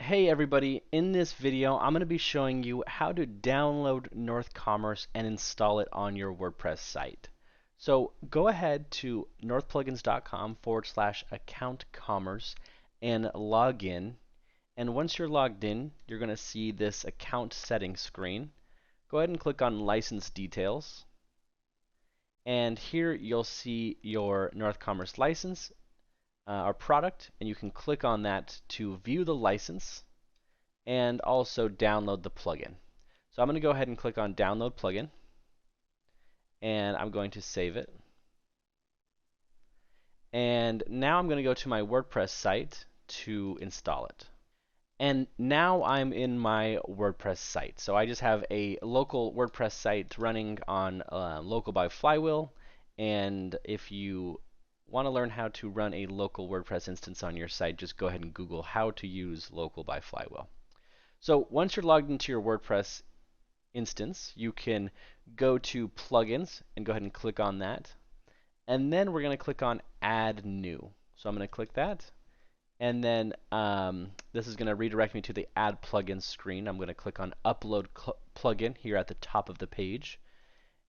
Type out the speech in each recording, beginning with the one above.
Hey everybody, in this video I'm going to be showing you how to download North Commerce and install it on your WordPress site. So go ahead to northplugins.com/account commerce and log in. And once you're logged in, you're going to see this account settings screen. Go ahead and click on license details. And here you'll see your North Commerce license or product, and you can click on that to view the license and also download the plugin. So I'm going to go ahead and click on download plugin, and I'm going to save it. And now I'm going to go to my WordPress site to install it. And now I'm in my WordPress site. So I just have a local WordPress site running on local by Flywheel. And if you want to learn how to run a local WordPress instance on your site, just go ahead and Google how to use local by Flywheel. So once you're logged into your WordPress instance, you can go to plugins and go ahead and click on that. And then we're going to click on add new. So I'm going to click that. And then this is going to redirect me to the add plugin screen. I'm going to click on upload plugin here at the top of the page.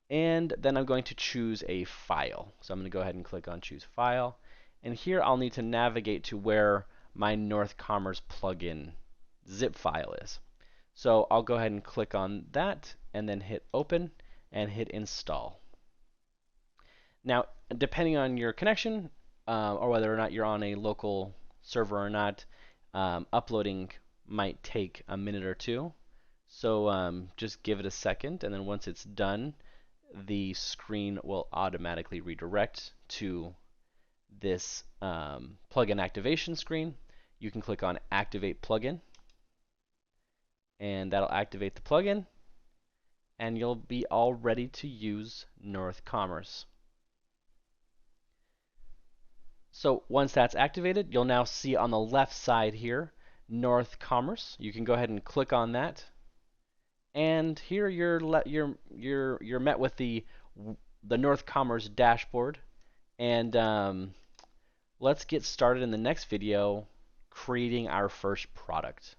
And then I'm going to choose a file. So I'm going to go ahead and click on choose file. And here I'll need to navigate to where my North Commerce plugin zip file is. So I'll go ahead and click on that and then hit open and hit install. Now, depending on your connection or whether or not you're on a local server or not, uploading might take a minute or two. So just give it a second, and then once it's done, the screen will automatically redirect to this plugin activation screen. You can click on activate plugin, and that'll activate the plugin, and you'll be all ready to use North Commerce. So once that's activated, you'll now see on the left side here North Commerce. You can go ahead and click on that, and here you're met with the North Commerce dashboard. And let's get started in the next video creating our first product.